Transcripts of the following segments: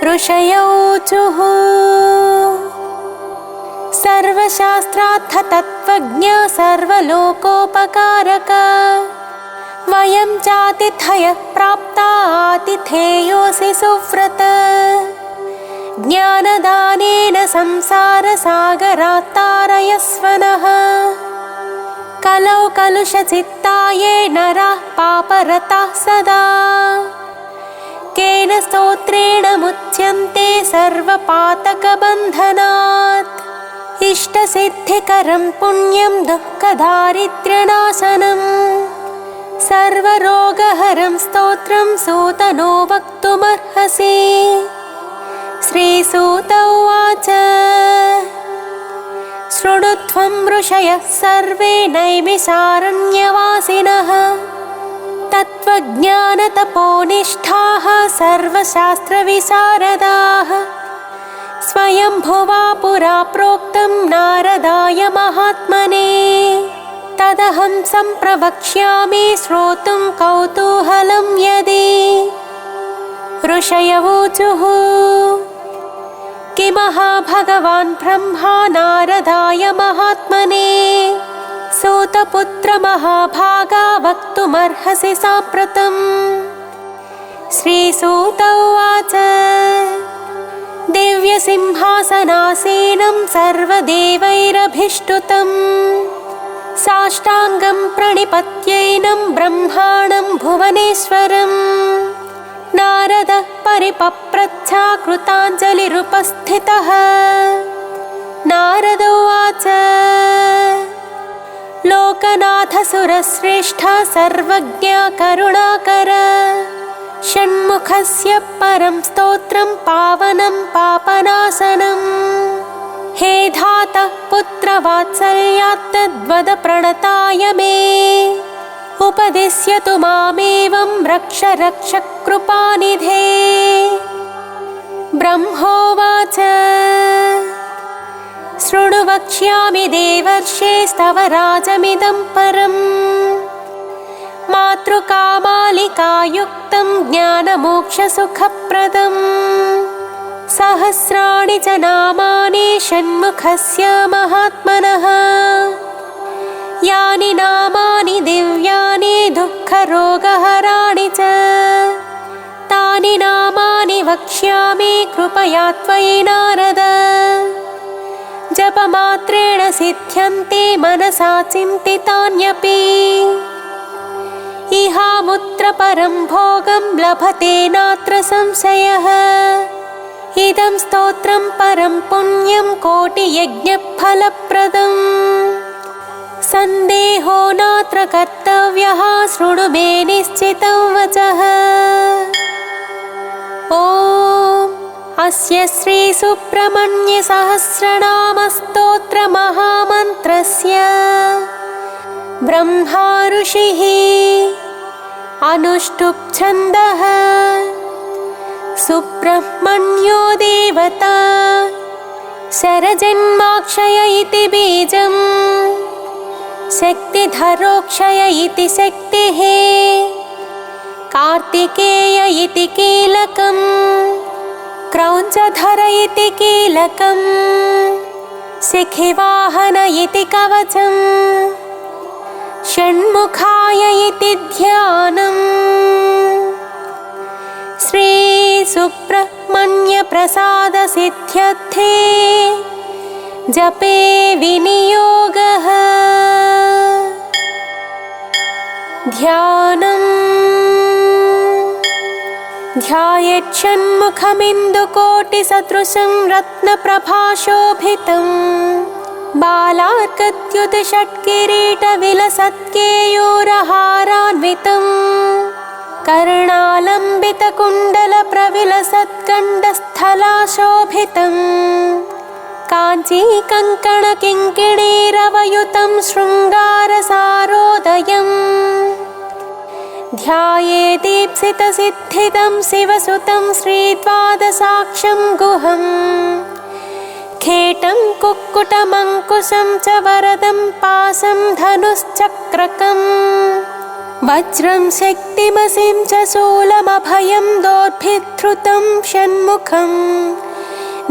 ऋषयो ऊचुः सर्वशास्त्रार्थ तत्त्वज्ञ सर्वलोकोपकारक वयं चातिथयः प्राप्ता आतिथेयोऽसि सुव्रत ज्ञानदानेन संसारसागरात् तारयस्व नः कलौ कलुषचित्ताये नराः पापरताः सदा केन स्तोत्रेण मुच्यन्ते सर्वपातकबन्धनात् इष्टसिद्धिकरं पुण्यं दुःखदारिद्र्यनाशनम् सर्वरोगहरं स्तोत्रं सूतनो वक्तुमर्हसि। श्रीसूत उवाच शृणुध्वं ऋषयः सर्वे नैमिषारण्यवासिनः तत्त्वज्ञानतपोनिष्ठाः सर्वशास्त्रविशारदाः स्वयंभुवा पुरा प्रोक्तं नारदाय महात्मने तदहं सम्प्रवक्ष्यामि श्रोतुं कौतूहलं यदि। ऋषय ऊचुः किमहा भगवान् ब्रह्मा नारदाय महात्मने सूतपुत्र महाभागा वक्तुमर्हसि साम्प्रतम्। श्रीसूत उवाच दिव्यसिंहासनासीनं सर्वदेवैरभिष्टुतं साष्टाङ्गं प्रणिपत्यैनं ब्रह्माणं भुवनेश्वरम् नारदः परिपप्रच्छा कृताञ्जलिरुपस्थितः। नारद उवाच लोकनाथ सुरश्रेष्ठ सर्वज्ञ करुणाकर षण्मुखस्य परं स्तोत्रं पावनं पापनाशनम् हे धातः पुत्रवात्सल्यात् तद्वद प्रणताय मे उपदिश्यतु मामेवं रक्ष रक्ष कृपानिधे। ब्रह्मोवाच शृणु वक्ष्यामि देवर्षे स्तव राजमिदं परम् मातृकामालिकायुक्तं ज्ञानमोक्षसुखप्रदम् सहस्राणि च नामानि षण्मुखस्य महात्मनः यानि नामानि दिव्यानि दुःखरोगहराणि च तानि नामानि वक्ष्यामि कृपया त्वयि नारद जपमात्रेण सिद्ध्यन्ते मनसा चिन्तितान्यपि इहामुत्र परं भोगं लभते नात्र संशयः इदं स्तोत्रं परं पुण्यं कोटियज्ञफलप्रदम् सन्देहो नात्र कर्तव्यः शृणु मे निश्चितं वचः। ॐ अस्य श्रीसुब्रह्मण्य सहस्रनामस्तोत्रमहामन्त्रस्य ब्रह्मा ऋषिः अनुष्टुप् छन्दः सुब्रह्मण्यो देवता शरजन्माक्षय इति बीजम् शक्तिधरोक्षय इति शक्तिः कार्तिकेय इति कीलकम् क्रौञ्चधर इति कीलकम् शिखिवाहन इति कवचम् षण्मुखाय इति ध्यानम् श्रीसुब्रह्मण्य प्रसाद सिद्ध्यर्थे जपे विनियोगः। ध्यानम् ध्यायेच्छण्मुखमिन्दुकोटिसदृशं रत्नप्रभाशोभितम् बालार्कद्युतिषट्किरीटविलसत्केयूरहारान्वितम् कर्णालम्बितकुण्डलप्रविलसत्कण्डस्थलाशोभितम् काञ्चीकङ्कणकिङ्किणीरवयुतं शृङ्गारसारोदयम् ध्यायेदीप्सितसिद्धिदं शिवसुतं श्रीद्वादशाक्षं गुहम् खेटं कुक्कुटमङ्कुशं च वरदं पाशं धनुश्चक्रकम् वज्रं शक्तिमसिं च शूलमभयं दोर्भिधृतं षण्मुखं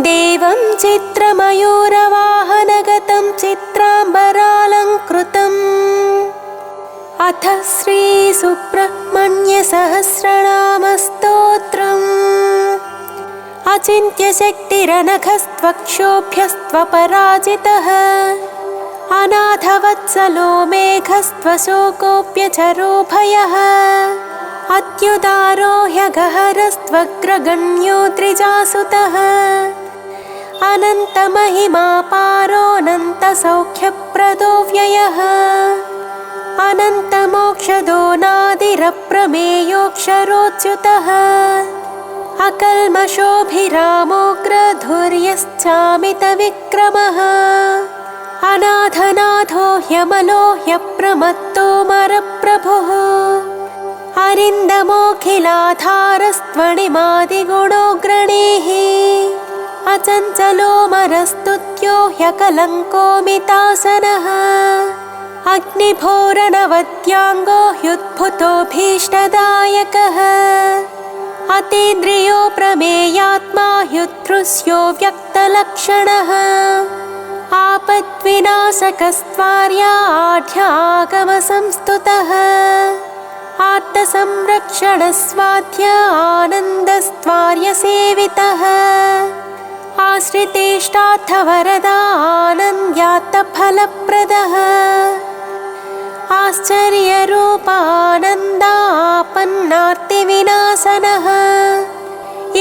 देवं चित्रमयूरवाहनगतं चित्राम्बरालङ्कृतम् अथ श्रीसुब्रह्मण्यसहस्रनामस्तोत्रम् अचिन्त्यशक्तिरनघस्त्वक्षोभ्यस्त्वपराजितः अनाथवत्सलो मेघस्त्वशोकोऽप्यचरो भयः अत्युदारो ह्यगहरस्त्वग्रगण्यो द्विजासुतः अनन्तमहिमापारोऽनन्तसौख्यप्रदो व्ययः अनन्तमोक्षदो नादिरप्रमेयोऽक्षरोच्युतः अकल्मषोऽभिरामोऽग्रधुर्यश्चामितविक्रमः अनाथनाथो ह्यमलो ह्यप्रमत्तो मरप्रभुः अरिन्दमोऽखिलाधारस्त्वणिमादिगुणोऽग्रणीः अचञ्चलो मरस्तुत्यो ह्यकलङ्कोऽमितासनः अग्निभोरणवद्याङ्गो ह्युद्भुतो भीष्टदायकः अतीन्द्रियो प्रमेयात्मा ह्युद्धृस्यो व्यक्तलक्षणः आपद्विनाशकस्त्वार्याढ्यागमसंस्तुतः आर्तसंरक्षणस्वाध्य आनन्दस्त्वार्यसेवितः आश्रितेष्टार्थवरदानन्द्यात्तफलप्रदः आश्चर्यरूपानन्दापन्नार्तिविनाशनः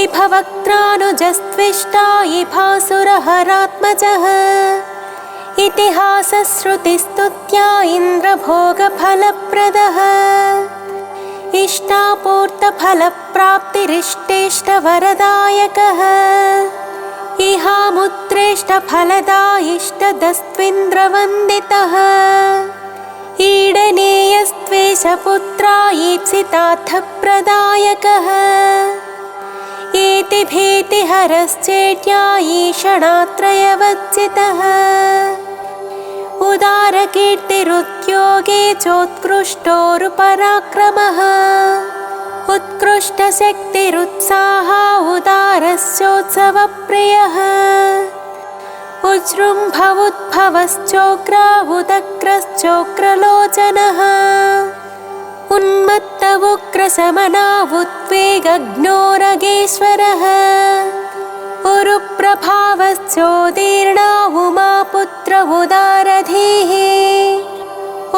इभवक्त्रानुजस्त्विष्टा इभासुरहरात्मजः इतिहासश्रुतिस्तुत्या इन्द्रभोगफलप्रदः इष्टापूर्तफलप्राप्तिरिष्टेष्टवरदायकः इहामुत्रेष्टफलदा इष्टदस्त्विन्द्रवन्दितः ईडनेयस्त्वेषपुत्रा ईप्सितार्थप्रदायकः इति भीतिहरश्चेट्या ईषणात्रयवच्चितः उदारकीर्तिरुद्योगे चोत्कृष्टोरुपराक्रमः उत्कृष्टशक्तिरुत्साहा उदारश्चोत्सवप्रियः उज्जृम्भवुद्भवश्चोग्रावुदग्रश्चोग्रलोचनः उन्मत्त उग्रशमनावुद्वेगग्नोरगेश्वरः उरुप्रभावश्चोदीर्णा उमापुत्र उदारधीः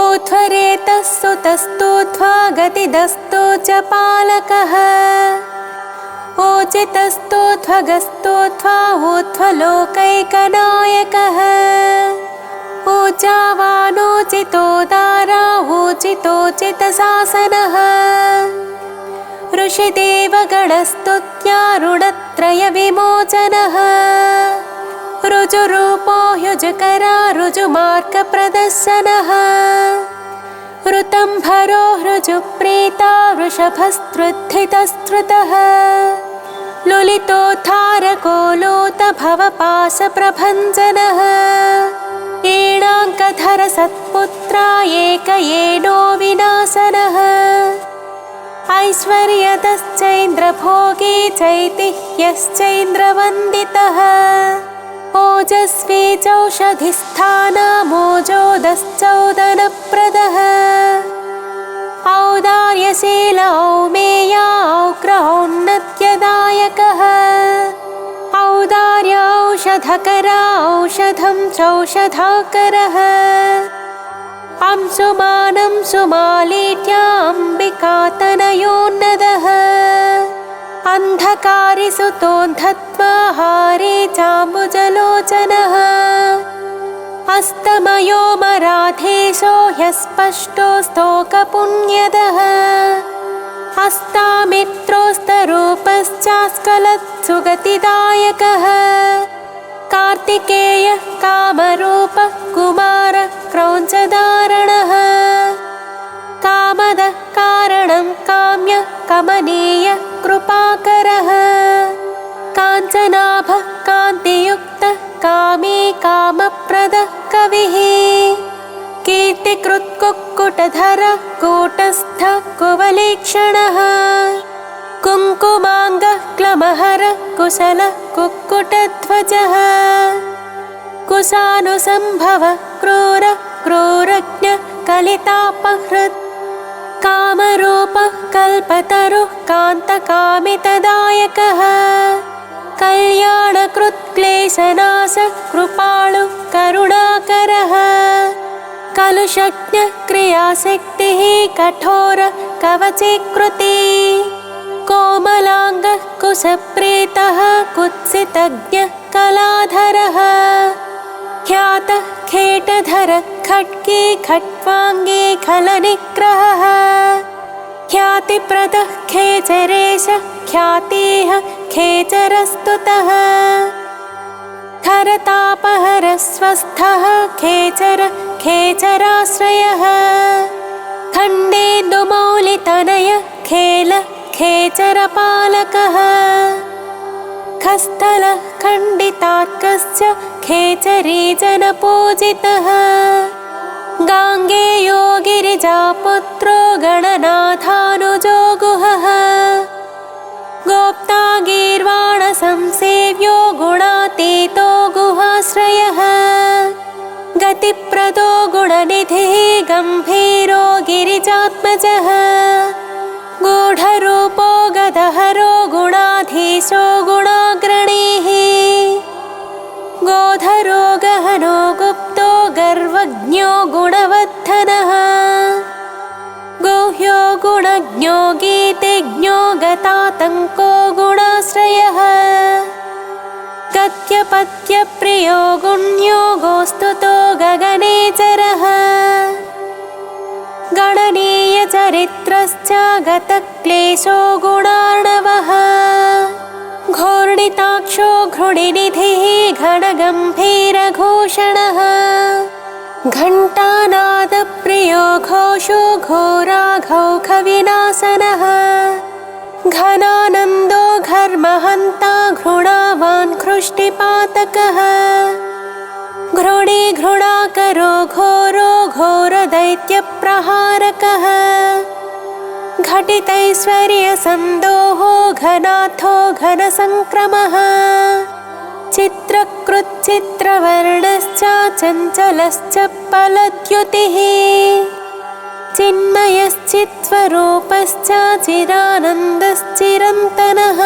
ऊध्वरेतः सुतस्तोध्वा गतिदस्तो च पालकः ऊचितस्तोध्वगस्तोध्वा ऊध्वलोकैकनायकः ऊर्जावानोचितोदारा ऊचितोचितशासनः ऋषिदेवगणस्तुत्यारुणत्रयविमोचनः ऋजुरूपो ह्युजकरा ऋजुमार्गप्रदर्शनः ऋतंभरो ऋजुप्रीता वृषभस्तृद्धितस्तृतः लुलितोद्धारको लोतभवपाशप्रभञ्जनः एणाङ्कधर सत्पुत्रा एकयेनो विनाशनः ऐश्वर्यतश्चैन्द्रभोगी चैतिह्यश्चैन्द्रवन्दितः ओजस्वी चौषधिस्थानमोजोदश्चौदनप्रदः औदार्यशील औमेया औग्रौन्नत्यदायकः औदार्य औषधकरा औषधं चौषधाकरः अंशुमानं सुमालीट्याम्बिकातनयोन्नदः अन्धकारिसुतोऽन्धत्वाहारी चाम्बुजलोचनः अस्तमयो मराधेशो ह्यस्पष्टो स्तोकपुण्यदः अस्तामित्रोस्तरूपश्चास्कलत्सुगतिदायकः कार्तिकेयः कामरूपः कुमारः क्रौञ्चधारणः कामदः कारणं काम्यः कमनीयः कृपाकरः काञ्चनाभः कान्तियुक्तः कामी कामप्रदः कविः कीर्तिकृत्कुक्कुटधरः कूटस्थ कुवलेक्षणः कुङ्कुमाङ्गः क्लमहरः कुशलः कुक्कुटध्वजः कुशानुसम्भवः क्रूरः क्रूरज्ञः कलितापहृत् कामरूपः कल्पतरुः कान्तकामितदायकः कल्याणकृत्क्लेशनाशः कृपालुः करुणाकरः कलुषज्ञः क्रियाशक्तिः कठोरः कवचीकृति कोमलाङ्गः कुशप्रीतः कुत्सितज्ञः कलाधरः ख्यातः खेटधरः खड्गी खट्वाङ्गी खलनिग्रहः ख्यातिप्रदः खेचरेशः ख्यातिः खेचरस्तुतः खरतापहरः स्वस्थः खेचर खेचराश्रयः खण्डेन्दुमौलितनयः खेलः खेचरपालकः खस्थलः खण्डितार्कश्च खेचरीजनपूजितः गाङ्गेयो गिरिजापुत्रो गणनाथानुजो गुहः गोप्ता गीर्वाणसंसेव्यो गुणातीतो गुहाश्रयः गतिप्रदो गुणनिधिः गम्भीरो गिरिजात्मजः गूढरूपो गदहरो गुणाधीशो गुणाग्रणीः गोधरो गहनो गुप्तो गर्वज्ञो गुणवर्धनः गुह्यो गुणज्ञो गीतिज्ञो गतातङ्को गुणाश्रयः गत्यपत्यप्रियो गुण्यो गोस्तुतो गगनेचरः गणनीयचरित्रश्च गतक्लेशो गुणार्णवः घूर्णिताक्षो घृणिनिधिः घनगम्भीरघूषणः घण्टानादप्रियो घोषो घोराघौखविनाशनः घनानन्दो घर्महन्ता घृणावान् घृष्टिपातकः घृणी घृणाकरो घोरो घोरदैत्यप्रहारकः घटितैश्वर्यसन्दोहो घनाथो घनसङ्क्रमः चित्रकृच्चित्रवर्णश्च चञ्चलश्च फलद्युतिः चिन्मयश्चित्स्वरूपश्च चिरानन्दश्चिरन्तनः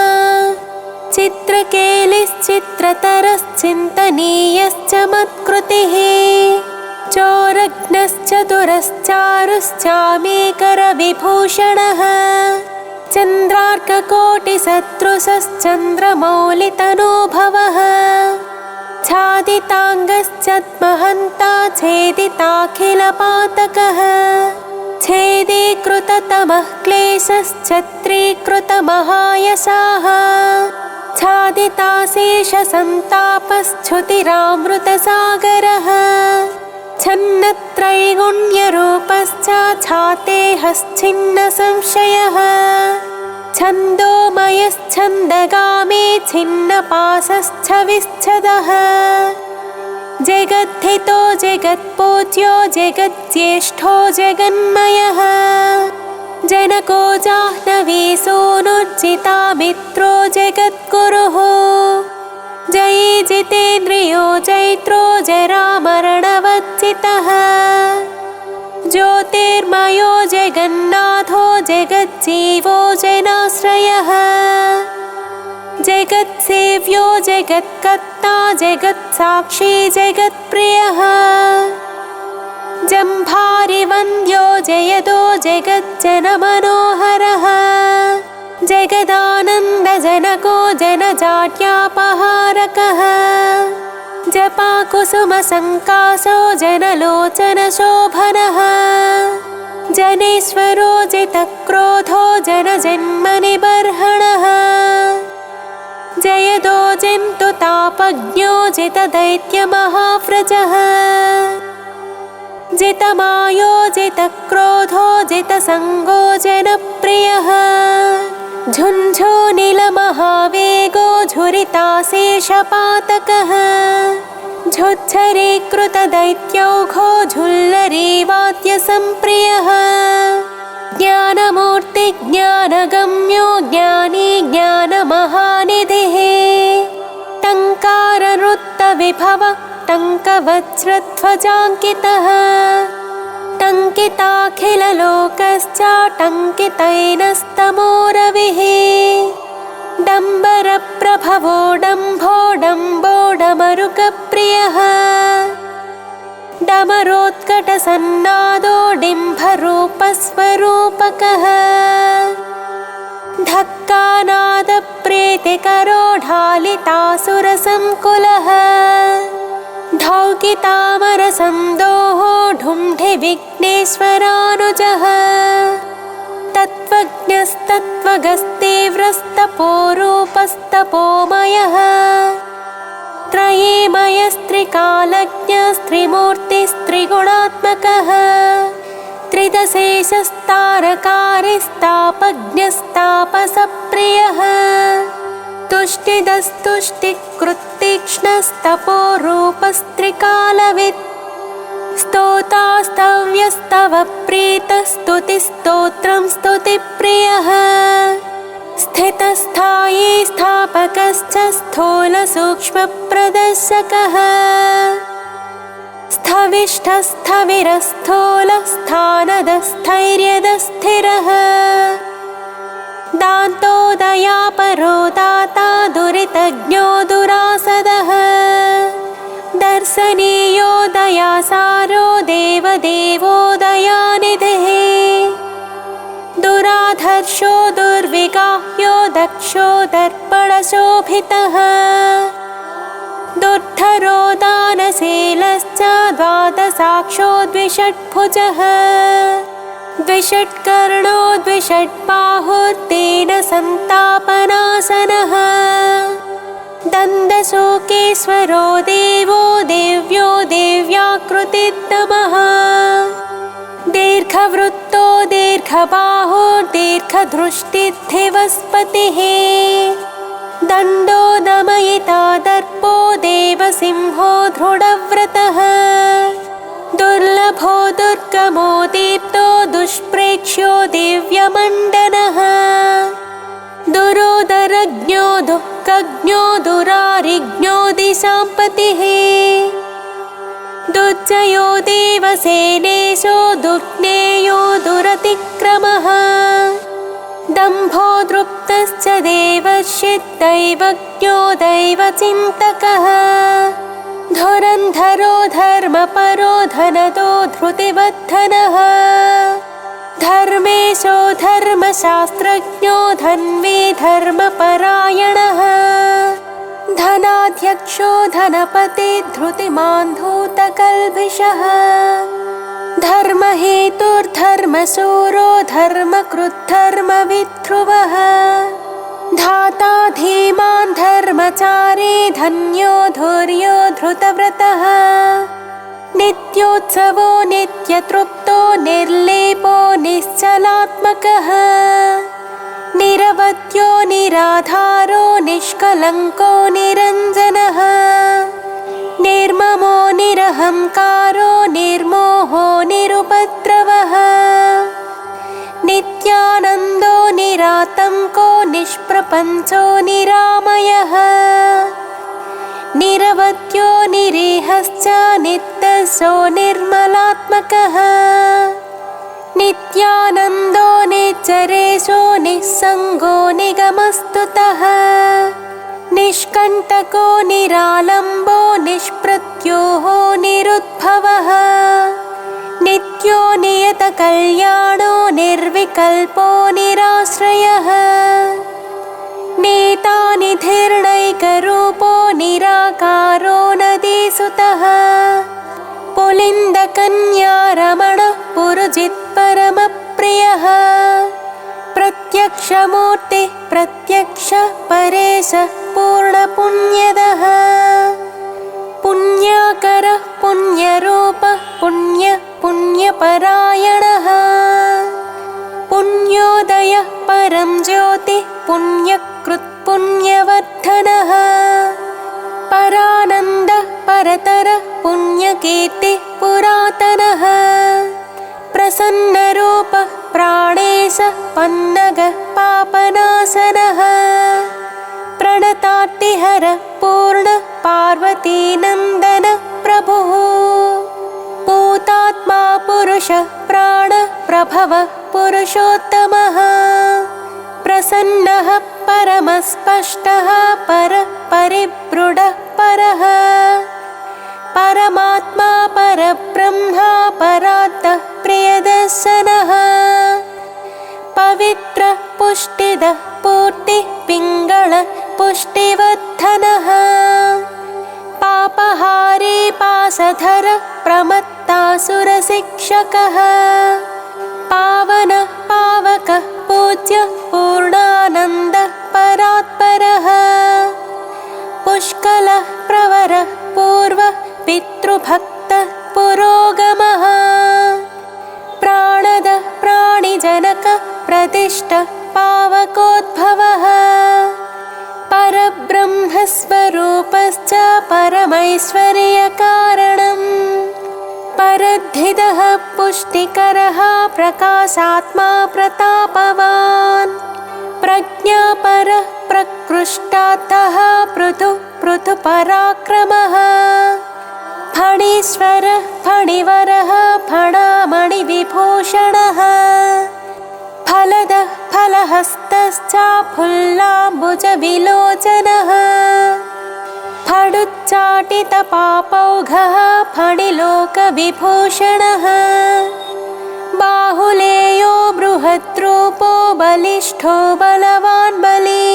चित्रकेलिश्चित्रतरश्चिन्तनीयश्च मत्कृतिः चोरग्नश्चतुरश्चारुश्चामेकरविभूषणः चन्द्रार्ककोटिसदृशश्चन्द्रमौलितनूभवः छादिताङ्गश्चद्महन्ता छेदिताखिलपातकः छेदीकृततमः क्लेशश्चत्रीकृतमहायशाः छादिताशेषसन्तापश्छुतिरामृतसागरः छन्नत्रैगुण्यरूपश्च छातेहश्छिन्नसंशयः छन्दोमयश्छन्दगामी छिन्नपाशश्च विच्छदः जगद्धितो जगत्पूज्यो जगज्येष्ठो जगन्मयः जनको जाह्नवी सूनुर्जितामित्रो जगद्गुरुः जयी जितेन्द्रियो जैत्रो जरामरणवर्जितः ज्योतिर्मयो जगन्नाथो जगज्जीवो जनाश्रयः जगत्सेव्यो जगत्कर्ता जगत्साक्षी जगत्प्रियः जम्भारिवन्द्यो जयदो जगज्जनमनोहरः जगदानन्दजनको जनजाड्यापहारकः जपाकुसुमसङ्कासो जनलोचनशोभनः जनेश्वरो जितक्रोधो जनजन्मनिबर्हणः जयदो जन्तुतापज्ञो जितदैत्यमहाव्रजः जितमायो जितक्रोधो जितसङ्गो जनप्रियः झुञ्झुनिलमहावेगो झुरिताशेषपातकः झुच्छरे कृतदैत्यौघो झुल्लरे वाद्यसम्प्रियः ज्ञानमूर्ति ज्ञानगम्यो ज्ञानी ज्ञानमहानिधिः टङ्काररुत्तविभव टङ्कवज्रध्वजाङ्कितः टङ्किताखिललोकश्चाटङ्कितैनस्तमोरविः डम्बरप्रभवो डम्भो डम्बोडमरुकप्रियः डमरोत्कटसन्नादो डिम्भरूपस्वरूपकः धक्कानादप्रीतिकरो ढालितासुरसङ्कुलः धौकितामरसन्दोहो ढुण्ढिविघ्नेश्वरानुजः तत्त्वज्ञस्तत्त्वगस्तीव्रस्तपोरूपस्तपोमयः त्रयीमयस्त्रिकालज्ञस्त्रिमूर्तिस्त्रिगुणात्मकः त्रिदशेषस्तारकारिस्तापज्ञस्तापसप्रियः तुष्टिदस्तुष्टिकृत्तीक्ष्णस्तपोरूपस्त्रिकालवित् स्तोतास्तव्यस्तव प्रीतस्तुतिस्तोत्रं स्तुतिप्रियः स्थितस्थायी स्थापकश्च स्थूलसूक्ष्मप्रदर्शकः स्थविष्ठस्थविरस्थूलस्थानदस्थैर्यदस्थिरः दान्तोदयापरो दाता दुरितज्ञो दुरासदः दर्शनीयो दयासारो देवदेवो दयानिधिः दुराधर्षो दुर्विगाह्यो दक्षो दर्पणशोभितः दुर्धरो दानशीलश्च द्वादशाक्षो द्विषट्भुजः द्विषट्कर्णो द्विषट्बाहुर्तेन सन्तापनाशनः दन्दशोकेश्वरो देवो देव्यो देव्याकृतितमः दीर्घवृत्तो दीर्घबाहुर्दीर्घदृष्टिर्धिवस्पतिः दण्डो दमयिता दर्पो देवसिंहो दृढव्रतः दुर्लभो दुर्गमो दीप्तो दुष्प्रेक्ष्यो दिव्यमण्डनः दुरोदरज्ञो दुःखज्ञो दुरारिज्ञो दिशाम्पतिः दुर्जयो देवसेनेशो दुर्ज्ञेयो दुरतिक्रमः दम्भो दृप्तश्च देवर्षिदैवज्ञो दैवचिन्तकः धुरन्धरो धर्मपरो धनदो धृतिवर्धनः धर्मेशो धर्मशास्त्रज्ञो धन्वी धर्मपरायणः धनाध्यक्षो धनपति धृतिमान् धूतकल्भिषः धर्महेतुर्धर्मशूरो धर्मकृद्धर्मविध्रुवः धाता धीमान् धर्मचारी धन्यो धुर्यो धृतव्रतः नित्योत्सवो नित्यतृप्तो निर्लेपो निश्चलात्मकः निरवध्यो निराधारो निष्कलङ्को निरञ्जनः निर्ममो निरहङ्कारो निर्मोहो निरुपद्रवः नित्यानन्दो निरातङ्को निष्प्रपञ्चो निरामयः निरवध्यो निरीहश्च नित्यशो निर्मलात्मकः नित्यानन्दो निच्चरेशो निस्सङ्गो निगमस्तुतः निष्कण्टको निरालम्बो निष्प्रत्योहो निरुद्भवः नित्यो नियतकल्याणो निर्विकल्पो निराश्रयः नेता निधिर्णैकरूपो निराकारो नदीसुतः पुलिन्दकन्या रमणः पुरुजित्परमप्रियः प्रत्यक्षमूर्तिः प्रत्यक्षः परेशः पूर्णपुण्यदः पुण्याकरः पुण्यरूपः पुण्यः पुण्यपरायणः पुण्योदयः परं ज्योतिः पुण्यकृत् पुण्यवर्धनः परानन्दः परतरः पुण्यकीर्तिः पुरातनः प्रसन्नरूपः प्राणेशः पन्नगः पापनाशनः प्रणतार्तिहरः पूर्णः पार्वतीनन्दनः प्रभुः पूतात्मा पुरुषः प्राणः प्रभवः पुरुषोत्तमः प्रसन्नः परमस्पष्टः परः परिव्रूढः परः परमात्मा परब्रह्मा परात्तः प्रियदर्शनः पवित्रः पुष्टिदः पूर्तिः पिङ्गळः पुष्टिवर्धनः पापहारी पाशधरः प्रमत्तासुरशिक्षकः पावनः पावकः पूज्यः पूर्णानन्दः परात्परः पुष्कलः प्रवरः पूर्वः पितृभक्तः पुरोगमः प्राणदः प्राणिजनकः प्रतिष्ठः पावकोद्भवः परब्रह्मस्वरूपश्च परमैश्वर्यकारणम् परद्धितः पुष्टिकरः प्रकाशात्मा प्रतापवान् प्रज्ञापरः प्रकृष्टार्थः पृथुः पराक्रमः फणीश्वरः फणिवरः फणामणिविभूषणः फलदः फलहस्तश्च फुल्लाम्बुजविलोचनः फडुच्चाटितपापौघः फणिलोकविभूषणः बाहुलेयो बृहद्रूपो बलिष्ठो बलवान् बली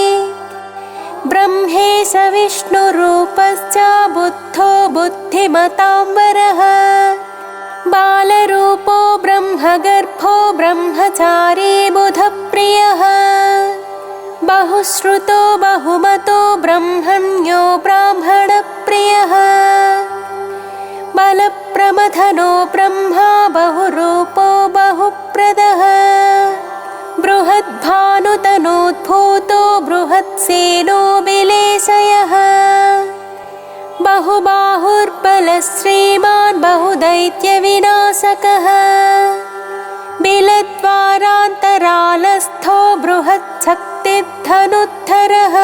ब्रह्मेश विष्णुरूपश्च बुद्धो बुद्धिमताम्बरः बालरूपो ब्रह्मगर्भो ब्रह्मचारी बुधप्रियः बहुश्रुतो बहुमतो ब्रह्मण्यो ब्राह्मणप्रियः बलप्रमथनो ब्रह्मा बहुरूपो बहुप्रदः बृहद्भानुतनोद्भूतो बृहत्सेनो विलेशयः बहुबाहुर्बलश्रीमान् बहुदैत्यविनाशकः बिलद्वारान्तरालस्थो बृहच्छक्तिधनुद्धरः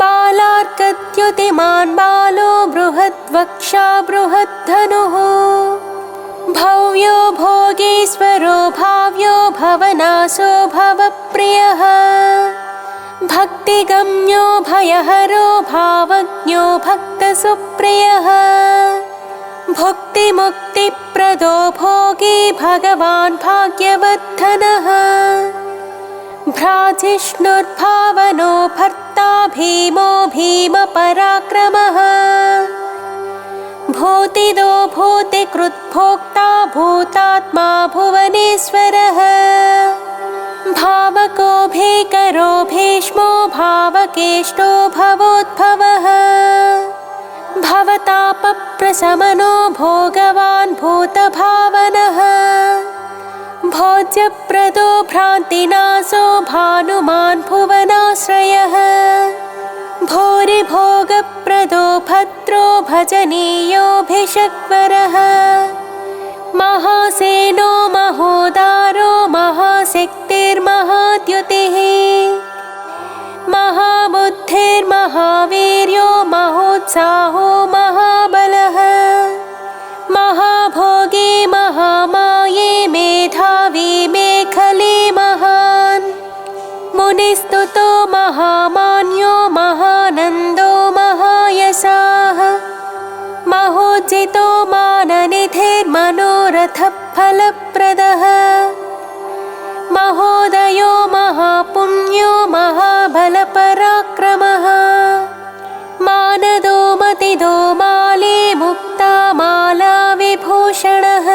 बालार्कद्युतिमान् बालो बृहद्वक्षा बृहद्धनुः भव्यो भोगीश्वरो भाव्यो भवनाशो भवप्रियः भक्तिगम्यो भयहरो भावज्ञो भक्तसुप्रियः भुक्तिमुक्तिप्रदो भोगी भगवान् भाग्यवर्धनः भ्राजिष्णुर्भावनो भर्ता भीमो भीमपराक्रमः भूतिदो भूतिकृद्भोक्ता भूतात्मा भुवनेश्वरः भावको भीकरो भीष्मो भावकेष्टो भवोद्भवः भवतापप्रशमनो भोगवान् भूतभावनः भोज्यप्रदो भ्रान्तिनाशो भानुमान् भुवनाश्रयः भूरिभोगप्रदो भद्रो भजनीयोऽभिषग्वरः महासेनो महोदारो महाशक्तिर्महाद्युतिः महाबुद्धिर्महावीर्यो महोत्साहो महाबलः महाभोगी महामाये मेधावी मेखली महान् मुनिस्तुतो महामान्यो महानन्दो महायशाः महोज्जितो माननिधिर्मनोरथफलप्रदः महोदयो महापुण्यो महाबलपराक्रमः मानदो मतिदो माली मुक्ता माला विभूषणः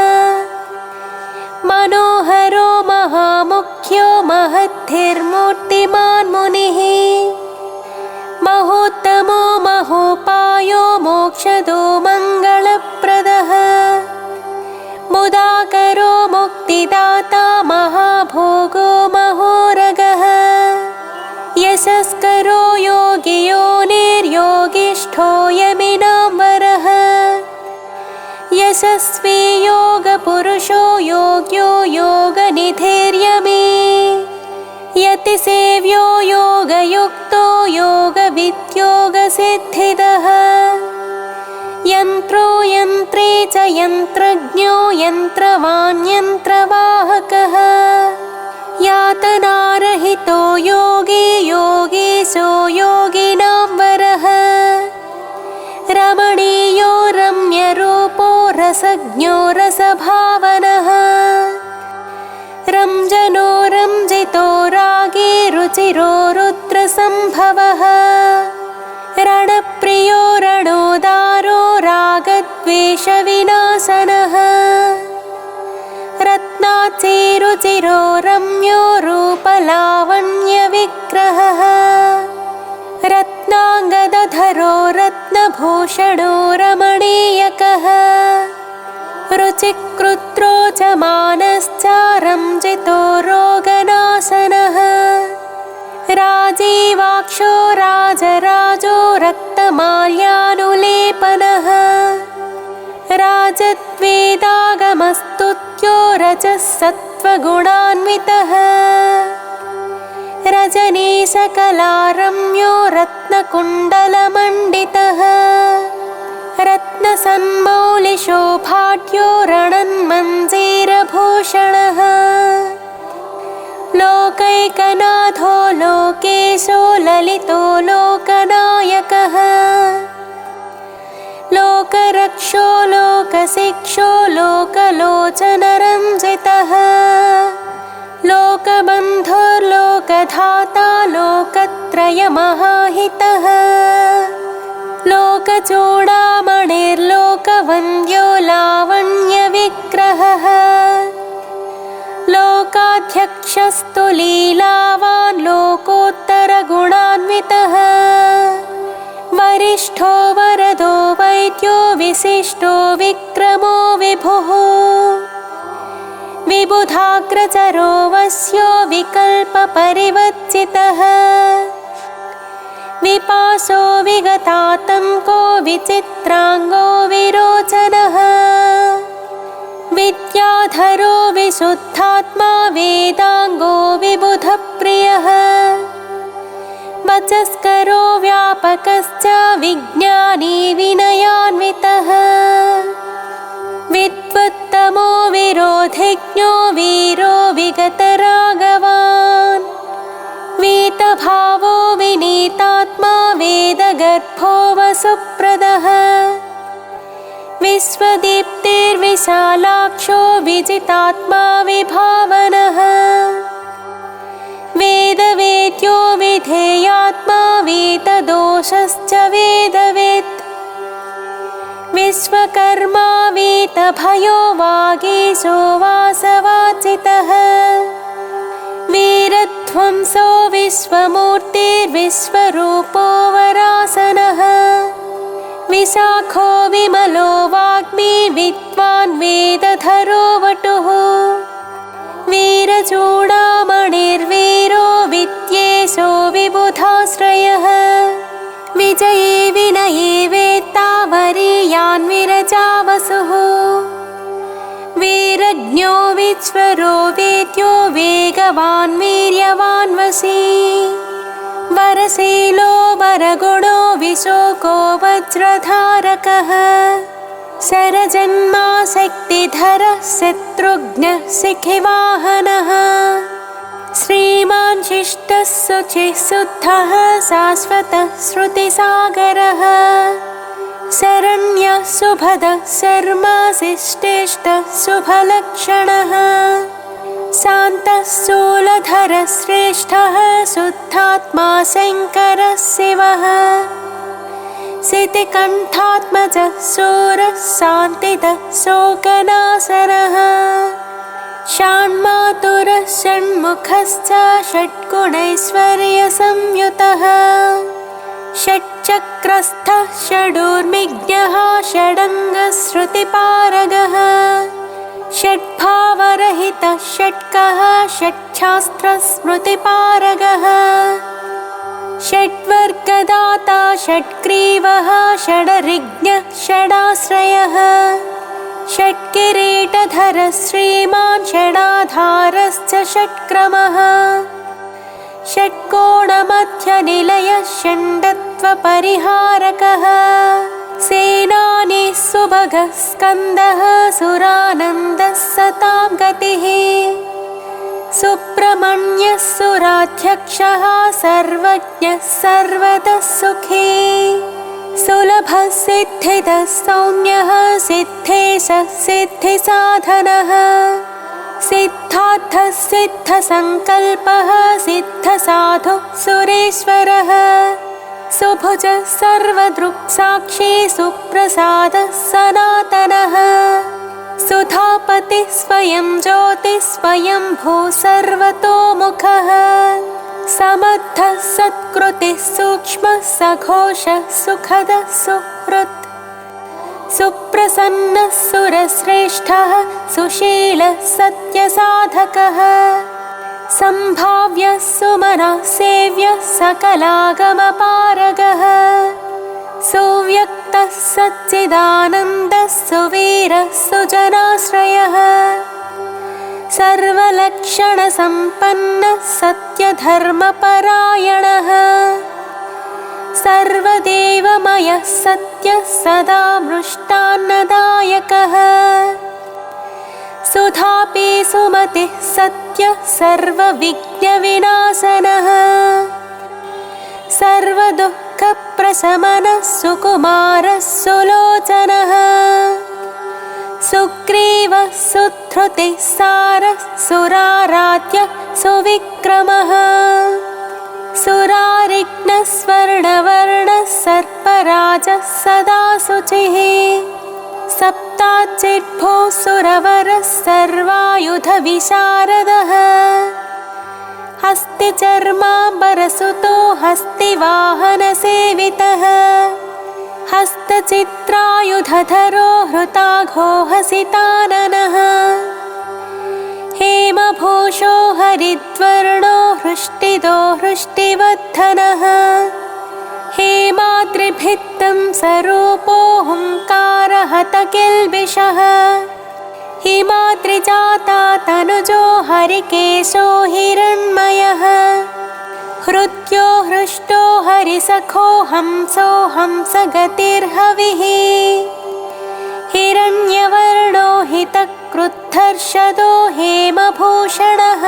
मनोहरो महामुख्यो महद्धिर्मूर्तिमान् मुनिः महोत्तमो महोपायो मोक्षदो मङ्गलप्रदः मुदाकरो मुक्तिदाता महाभोगो महोरगः यशस्करो योगियो निर्योगीश्वरो वरिष्ठो यमिनाम्बरः यशस्वी योगपुरुषो योग्यो योगनिधिर्यमे यतिसेव्यो योगयुक्तो योगविद्योगसिद्धिदः यन्त्रो यन्त्रे च यन्त्रज्ञो यन्त्रवान् यन्त्रवाहकः यातनारहितो योगी योगीशो योगिनाम्बरः रमणीयो रम्यरूपो रसज्ञो रसभावनः रञ्जनो रञ्जितो रागी रुचिरो रुद्रसम्भवः रणप्रियो रणोदारो रागद्वेषविनाशनः रत्नाचिरुचिरो रम्यो रूपलावण्यविग्रहः रत्नाङ्गदधरो रत्नभूषणो रमणीयकः रुचिकृत्रो च मानश्च रञ्जितो रोगनाशनः राजीवाक्षो राजराजो रक्तमाल्यानुलेपनः राजद्वेदागमस्तुत्यो रजः सत्त्वगुणान्वितः रजनीशकलारम्यो रत्नकुण्डलमण्डितः रत्नसन्मौलिशोभाढ्यो रणन्मञ्जीरभूषणः लोकैकनाथो लोकेशो ललितो लोकनायकः लोकरक्षो लोकशिक्षो लोकलोचनरञ्जितः लोकबन्धुर्लोकधाता लोकत्रयमहाहितः लोकचूडामणिर्लोकवन्द्यो लावण्यविग्रहः लोकाध्यक्षस्तु लीलावान् लोकोत्तरगुणान्वितः वरिष्ठो वरदो वैद्यो विशिष्टो विक्रमो विभुः विबुधाग्रचरो वस्यो विकल्पपरिवर्जितः विपासो विगतातङ्को विचित्राङ्गो विरोचनः विद्याधरो विशुद्धात्मा वेदाङ्गो विबुधप्रियः वचस्करो व्यापकश्च विज्ञानी विनयान्वितः विद्वत्तमो विरोधिज्ञो वीरो विगतरागवान् वीतभावो विनीतात्मा वेदगर्भो वसुप्रदः विश्वदीप्तिर्विशालाक्षो विजितात्मा विभावनः वेदवेद्यो विधेयात्मा वेददोषश्च वेदवेत् विश्वकर्मा वीतभयो वागीशो वासवाचितः वीरध्वंसो विश्वमूर्तिर्विश्वरूपो वरासनः विशाखो विमलो वाग्मी विद्वान् वेदधरो वटुः वीरचूडामणिर्वीरो विद्येशो विबुधाश्रयः विजये विनये वेत्ता वरीयान् विरजावसुः वीरज्ञो विश्वरो वेद्यो वेगवान् वीर्यवान् वशी वरशीलो वरगुणो विशोको वज्रधारकः शरजन्मा शक्तिधरः शत्रुघ्नः शिखिवाहनः श्रीमान् शिष्टः शुचिः शुद्धः शाश्वतः श्रुतिसागरः शरण्यः शुभदः शर्मा शिष्टेष्टः शुभलक्षणः शान्तः शूलधरः श्रेष्ठः शुद्धात्मा शङ्करः शिवः शितिकण्ठात्मजः शूरः शान्तिदः शोकनाशनः षण्मातुरः षण्मुखश्च षड्गुणैश्वर्यसंयुतः षट्चक्रस्थः षडूर्मिज्ञः षडङ्गश्रुतिपारगः षड्भावरहितः षट्कः षट्शास्त्रस्मृतिपारगः षड्वर्गदाता षट्ग्रीवः षडरिज्ञः षडाश्रयः षट्किरीटधरः श्रीमान् षडाधारश्च षट्क्रमः षट्कोणमध्यनिलयः षण्डत्वपरिहारकः सेनानी सुभगः स्कन्दः सुरानन्दः सतां गतिः सुब्रह्मण्यः सुराध्यक्षः सर्वज्ञः सर्वतः सुखी सुलभः सिद्धिदः सौम्यः सिद्धेशः सिद्धिसाधनः सिद्धार्थः सिद्धसङ्कल्पः सिद्धसाधुः सुरेश्वरः सुभुजः सर्वदृक्साक्षी सुप्रसादः सनातनः सुधापतिः स्वयं ज्योतिः स्वयं भू सर्वतोमुखः समर्थः सत्कृतिः सूक्ष्मः सघोषः सुखदः सुहृत् सुप्रसन्नः सुरश्रेष्ठः सुशीलः सत्यसाधकः सम्भाव्यः सुमनः सेव्यः सकलागमपारगः सुव्यक्तः सच्चिदानन्दः सुवीरः सुजनाश्रयः सर्वलक्षणसम्पन्नः सत्यधर्मपरायणः सर्वदेवमयः सत्यः सदा मृष्टान्नदायकः सुधापि सुमतिः सत्यः सर्वविघ्नविनाशनः सर्वदुःखप्रशमनः सुकुमारः सुलोचनः सुग्रीवः सुधृतिः सारः सुराराध्यः सुविक्रमः सुरारिघ्नः स्वर्णवर्णः सर्पराजः सदा शुचिः सप्ताचिद्भूः सुरवरः सर्वायुधविशारदः हस्तिचर्माम्बरसुतो हस्तिवाहनसेवितः हस्तचित्रायुधधरो हृताघो हसिताननः हेमभूषो हरिद्वर्णो हृष्टिदो हृष्टिवर्धनः हेमाद्रिभित्तं सरूपो हुङ्कारहतकिल्बिषः हिमाद्रिजाता तनुजो हरिकेशो हिरण्मयः हृद्यो हृष्टो हरिसखो हंसो हंसगतिर्हविः हिरण्यवर्णो हितक्रुद्धर्षदो हेमभूषणः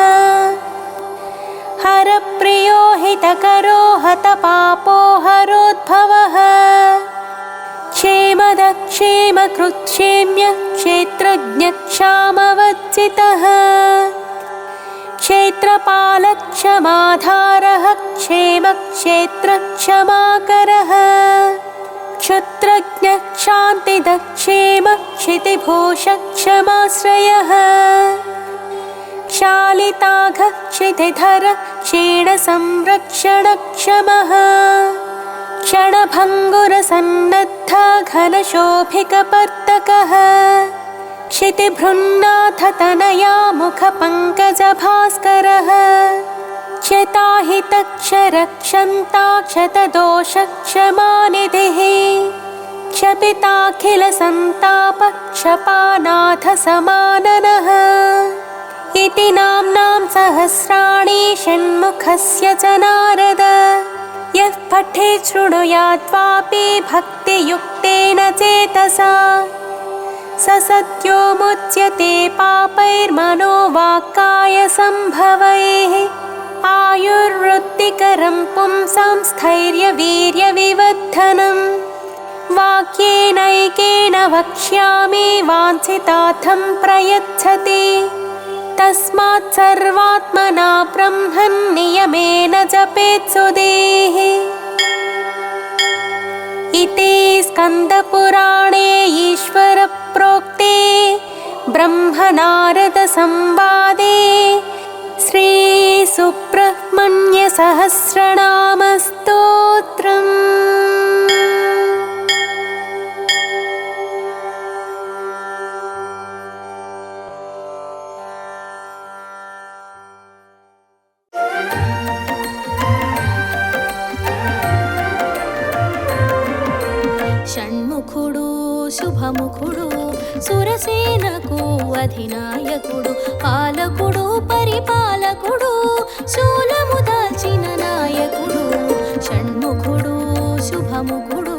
हरप्रियो हितकरो हतपापो हरोद्भवः क्षेमदक्षेमकृच्छेम्यः क्षेत्रज्ञक्षामवच्चितः क्षेत्रपालक्षमाधारः क्षेमक्षेत्रक्षमाकरः क्षुत्रज्ञक्षान्तिदक्षेमः क्षितिभूषक्षमाश्रयः क्षालिताघः क्षितिधरः क्षीणसंरक्षणक्षमः क्षणभङ्गुरसन्नद्धः घनशोभिकपर्तकः क्षितिभृन्नाथतनया मुखपङ्कजभास्करः क्षताहितक्षरक्षन्ताक्षतदोषक्षमानिधिः क्षपिताखिलसन्तापक्षपानाथसमाननः इति नाम्नां सहस्राणि षण्मुखस्य च नारद यः पठेत् शृणुयाद्वापि भक्तियुक्तेन चेतसा स सद्यो मुच्यते पापैर्मनोवाक्कायसम्भवैः आयुर्वृत्तिकरं पुंसां स्थैर्यवीर्यविवर्धनम् वाक्येनैकेन वक्ष्यामि वाञ्छितार्थं प्रयच्छति तस्मात् सर्वात्मना ब्रह्मन् नियमेन जपेत् सुधीः। इति स्कन्दपुराणे ईश्वरप्रोक्ते ब्रह्मनारदसंवादे श्रीसुब्रह्मण्यसहस्रनामस्तोत्रम्। శుభముఖుడు సురసేనకు అధినాయకుడు పాలకుడు పరిపాలకుడు శూలము దాల్చిన నాయకుడు షణ్ముఖుడు శుభముఖుడు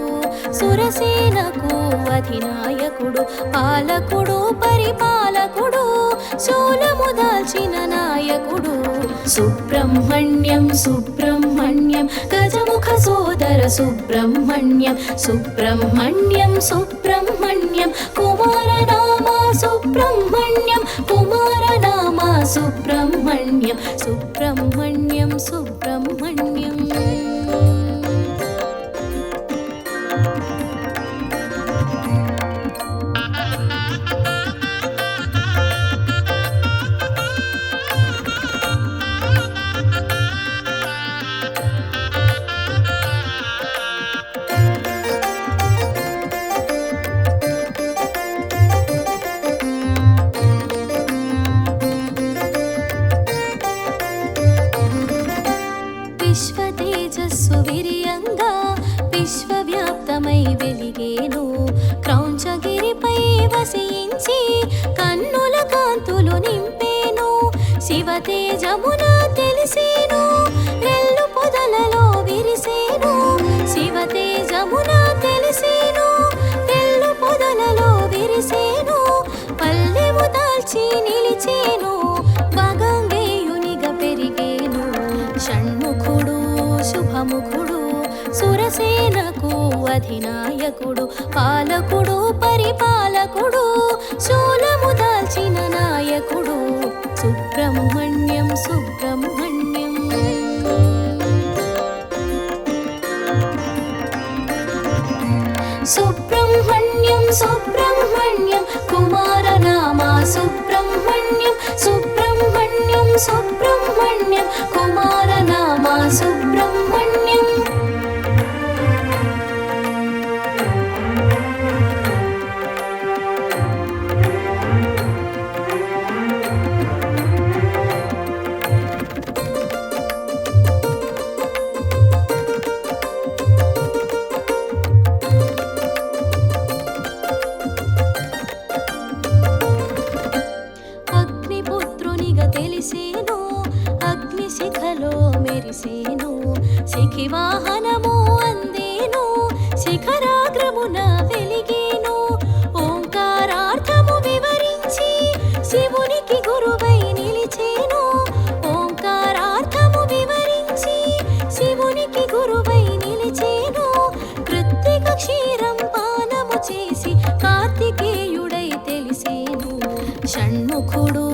సురసేనకు అధినాయకుడు పాలకుడు పరిపాలకుడు శూలము దాల్చిన నాయకుడు సుబ్రహ్మణ్యం సుబ్రహ్మణ్యం గజముఖ సోదర సుబ్రహ్మణ్యం సుబ్రహ్మణ్యం సుబ్రహ్మణ్యం కుమారనామ సుబ్రహ్మణ్యం కుమారనామ సుబ్రహ్మణ్యం సుబ్రహ్మణ్యం సుబ్రహ్మణ్యం విశ్వతేజస్సు విరియంగా విశ్వవ్యాప్తమై వెలిగేను క్రౌంచగిరిపై వసించి కన్నుల కాంతులు నింపేను శివతేజమున తెలిసేను రెల్లు పొదలలో విరిసేను శివతేజమున తెలిసేను రెల్లు పొదలలో విరిసేను పల్లెము దాల్చి నిలిచేను భగంగేయునిగా పెరిగేను షణ్ముఖుడు శుభముఖుడు సురసేనకు అధినాయకుడు పాలకుడు పరిపాలకుడు శూలము దాల్చిన నాయకుడు సుబ్రహ్మణ్యం సుబ్రహ్మణ్యం సుబ్రహ్మణ్యం సుబ్రహ్మణ్యం కుమారనామ సుబ్రహ్మణ్యం సుబ్రహ్మణ్యం సుబ్రహ్మణ్యం కుమారనామ సుబ్రహ్మణ్యం తెలిసేను అగ్నిశిఖలో మెరిసేను శిఖివాహనము అందేను శిఖరాగ్రమున వెలిగేను ఓంకారార్థము వివరించి శివునికి గురువై నిలిచేను ఓంకారార్థము వివరించి శివునికి గురువై నిలిచేను కృత్తిక క్షీరం పానము చేసి కార్తికేయుడై తెలిసేను షణ్ముఖుడు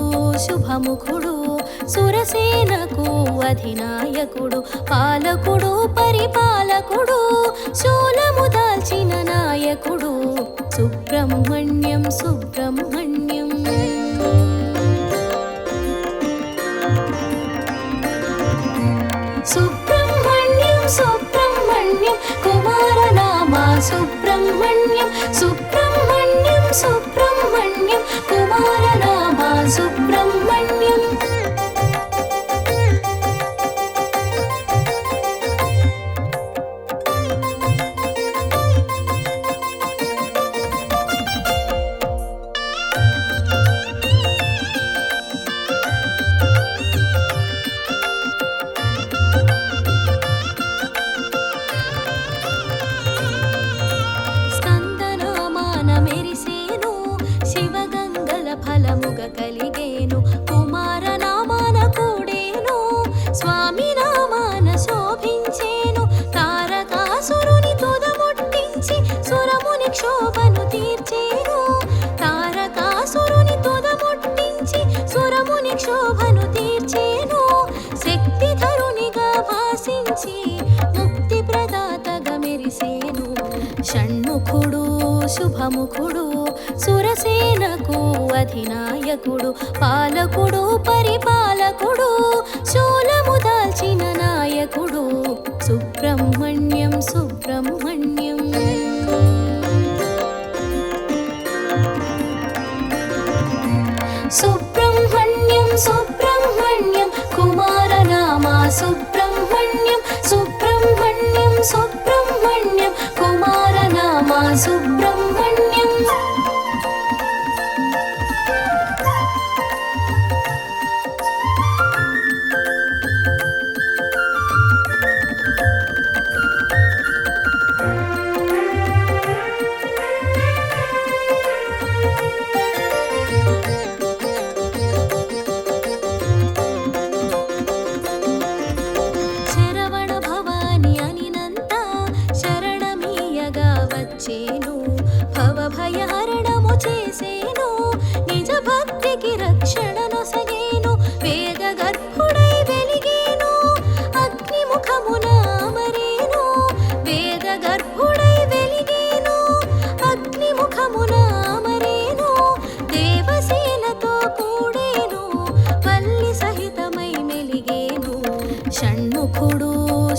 శుభముఖుడు సురసేనకు అధినాయకుడు పాలకుడు పరిపాలకుడు శూలము దాల్చిన నాయకుడు సుబ్రహ్మణ్యం సుబ్రహ్మణ్యం సుబ్రహ్మణ్యం సుబ్రహ్మణ్యం కుమారనామ సుబ్రహ్మణ్యం సుబ్రహ్మణ్యం సుబ్రహ్మణ్యం కుమారనామ సుబ్రహ్మణ్యం ఫలముగ కలిగేను కుమారనామాన కూడేను స్వామి నామాన శోభించేను తారకాసురుని తుదముట్టించి సురముని క్షోభను తీర్చేను తారకాసురుని తుదముట్టించి సురముని క్షోభను తీర్చేను శక్తిధరునిగా భాసించి ముక్తి ప్రదాతగా మెరిసేను షణ్ముఖుడు శుభముఖుడు సురసేనకు అధినాయకుడు పాలకుడు పరిపాలకుడు శూలము దాల్చిన నాయకుడు సుబ్రహ్మణ్యం సుబ్రహ్మణ్యం సుబ్రహ్మణ్యం సుబ్రహ్మణ్యం కుమారనామ సుబ్రహ్మణ్యం సుబ్రహ్మణ్యం సుబ్రహ్మణ్యం కుమారనామ సుబ్రహ్మణ్యం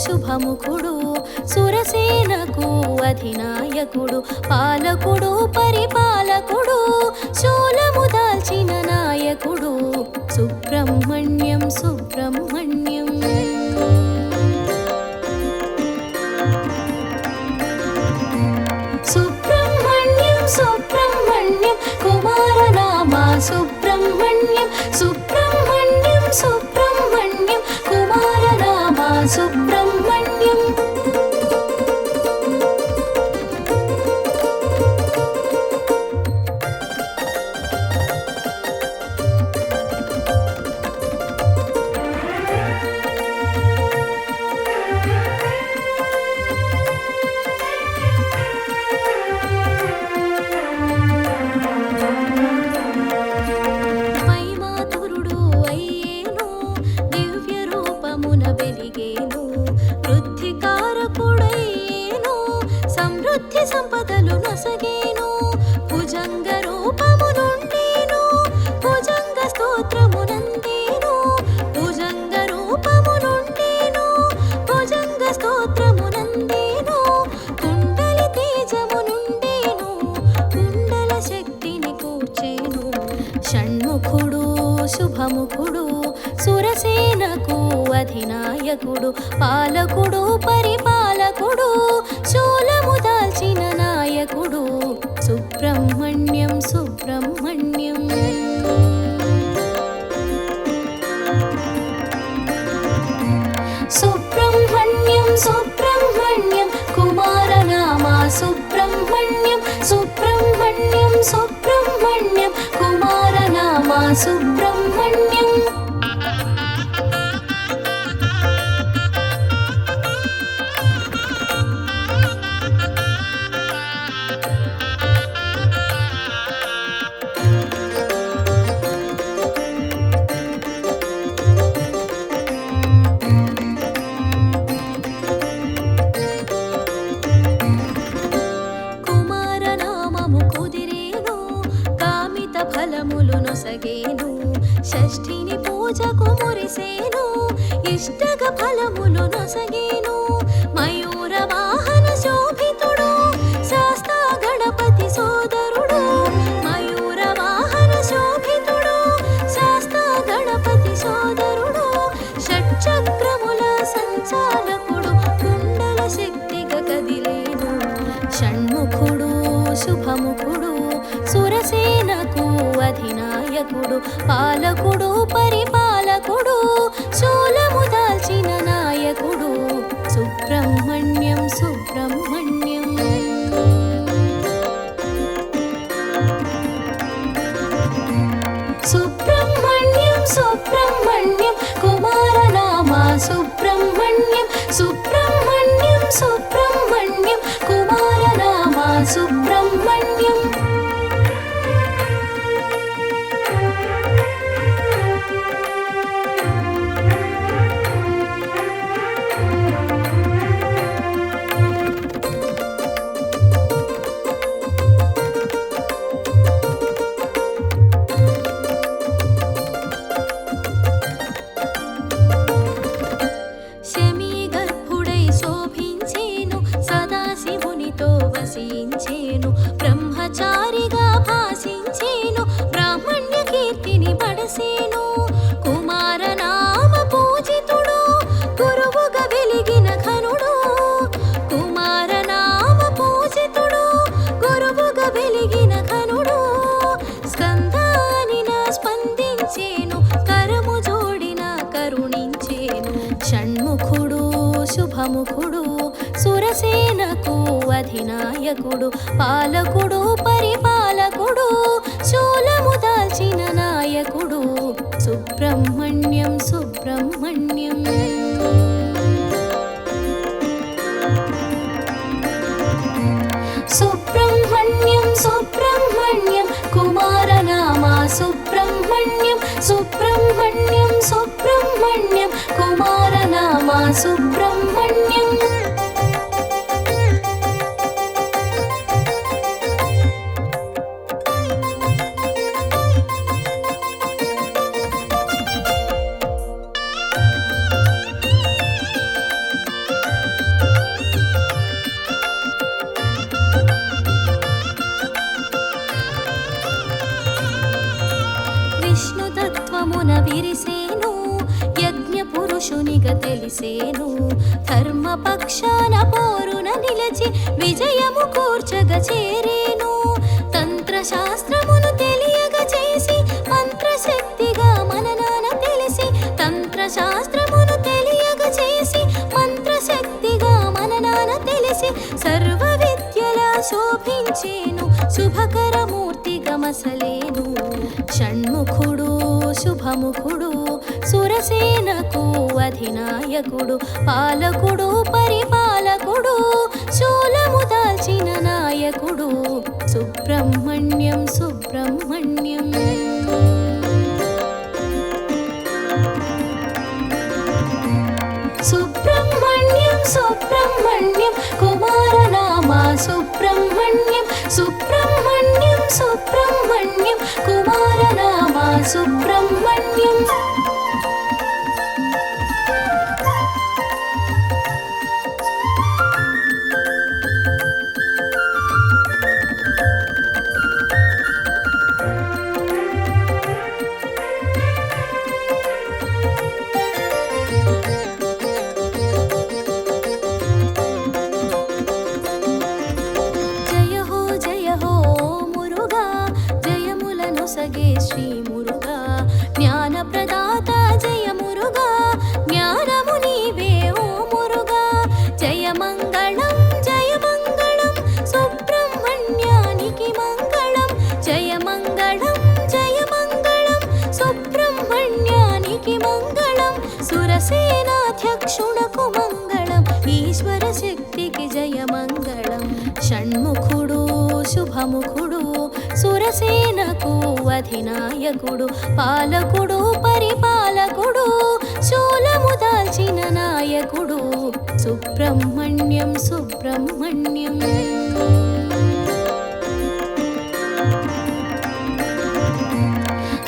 శుభముఖుడు సురసేనకు అధినాయకుడు పాలకుడు పరిపాలకుడు శూలము దాల్చిన నాయకుడు సుబ్రహ్మణ్యం సుబ్రహ్మణ్యం. సుబ్రహ్మణ్యం సుబ్రహ్మణ్యం కుమారనామ సుబ్రహ్మణ్యం సుబ్రహ్మణ్యం సుబ్రహ్మణ్యం కుమారనామ సుబ్రహ్మణ్యం. మైమాతురుడు అయ్యేను దివ్య రూపమున వెలిగేను వృద్ధికారకుడయ్యేను సమృద్ధి సంపదలు నొసగేను భుజంగ రూపము నుండేను భుజంగ స్తోత్రమునందేను భుజంగ రూపము నుండేను భుజంగ స్తోత్రమునందేను కుండలి తేజము నుండేను కుండల శక్తిని కూర్చేను షణ్ముఖుడు శుభముఖుడు సురసేనకు అధినాయకుడు పాలకుడు పరిపాలకుడు శూలము దాల్చిన నాయకుడు సుబ్రహ్మణ్యం సుబ్రహ్మణ్యం. సుబ్రహ్మణ్యం సుబ్రహ్మణ్యం కుమారనామ సుబ్రహ్మణ్యం సుబ్రహ్మణ్యం సుబ్రహ్మణ్యం కుమారనామ సుబ్రహ్మణ్యం. కుమారనామము కుదిరేను కామిత ఫలములు నొసగేను షష్ఠిని పూజకు మురిసేను ఇష్టగ ఫలములు నొసగేను మయూర వాహన శోభితుడు శాస్తా గణపతి సోదరుడు మయూర వాహన శోభితుడు శాస్తా గణపతి సోదరుడు షట్చక్రముల సంచాలకుడు కుండల శక్తిగా కదిలేను షణ్ముఖుడు శుభముఖుడు సురసేనకు అధినాయకుడు పాలకుడు పరిపాలకుడు శూలము దాల్చిన నాయకుడు సుబ్రహ్మణ్యం సుబ్రహ్మణ్యం. సుబ్రహ్మణ్యం సుబ్రహ్మణ్యం కుమారనామ సుబ్రహ్మణ్యం సుబ్రహ్మణ్యం సుబ్రహ్మణ్యం కుమారనామ సుబ్రహ్మణ్యం. శమీగర్భుడై శోభించేను సదాశివునితో వసించేను బ్రహ్మచారిగా భాషించేను బ్రాహ్మణ్య కీర్తిని బడసేను కుమారనామ పూజితుడు గురువుగా వెలిగిన ఘనుడు కుమారనామ పూజితుడు గురువుగా వెలిగిన ఘనుడు స్కందానిన స్పందించేను కరము జోడిన కరుణించేను షణ్ముఖుడు శుభముఖుడు సురసేనకు అధినాయకుడు పాలకుడు పరిపాలకుడు శూలము దాల్చిన నాయకుడు సుబ్రహ్మణ్యం సుబ్రహ్మణ్యం. సుబ్రహ్మణ్యం సుబ్రహ్మణ్యం కుమారనామ సుబ్రహ్మణ్యం సుబ్రహ్మణ్యం సుబ్రహ్మణ్యం కుమారనామ సుబ్రహ్మణ్యం. విరిసేను యజ్ఞ పురుషునిగా తెలిసేను ధర్మపక్షాన పోరున నిలచి విజయము కూర్చగా చేరేను తంత్రశాస్త్రమును తెలియగా చేసి మంత్రశక్తిగా మననాన తెలిసి తంత్రశాస్త్రమును తెలియగా చేసి మంత్రశక్తిగా మననాన తెలిసి సర్వ విద్యల శోభించేను శుభకరమూర్తిగా మసలేను షణ్ముఖుడు శుభముఖుడు సురసేనకు అధినాయకుడు పాలకుడు పరిపాలకుడు శూలము దాల్చిన నాయకుడు సుబ్రహ్మణ్యం సుబ్రహ్మణ్యం సుబ్రహ్మణ్యం సుబ్రహ్మణ్యం కుమారనామ సుబ్రహ్మణ్యం సుబ్రహ్మణ్యం సుబ్రహ్మణ్యం కుమారనామ సుబ్రహ్మణ్యం సగే శ్రీ మురుగా జ్ఞాన ప్రదాత జయ మురుగా జ్ఞానము నీవే ఓ మురుగా జయ మంగళం సుబ్రహ్మణ్యానికి మంగళం జయ మంగళం సుబ్రహ్మణ్యానికి మంగళం సురసేనాధ్యక్షునకు మంగళం ఈశ్వర శక్తికి జయ మంగళం షణ్ముఖుడు శుభముఖుడు సురసేనకు అధినాయకుడు పాలకుడు పరిపాలకుడు శూలము దాల్చిన నాయకుడు సుబ్రహ్మణ్యం సుబ్రహ్మణ్యం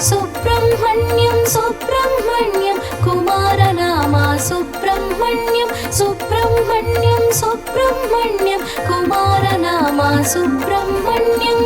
సుబ్రహ్మణ్యం సుబ్రహ్మణ్యం కుమారనామ సుబ్రహ్మణ్యం సుబ్రహ్మణ్యం సుబ్రహ్మణ్యం కుమారనామ సుబ్రహ్మణ్యం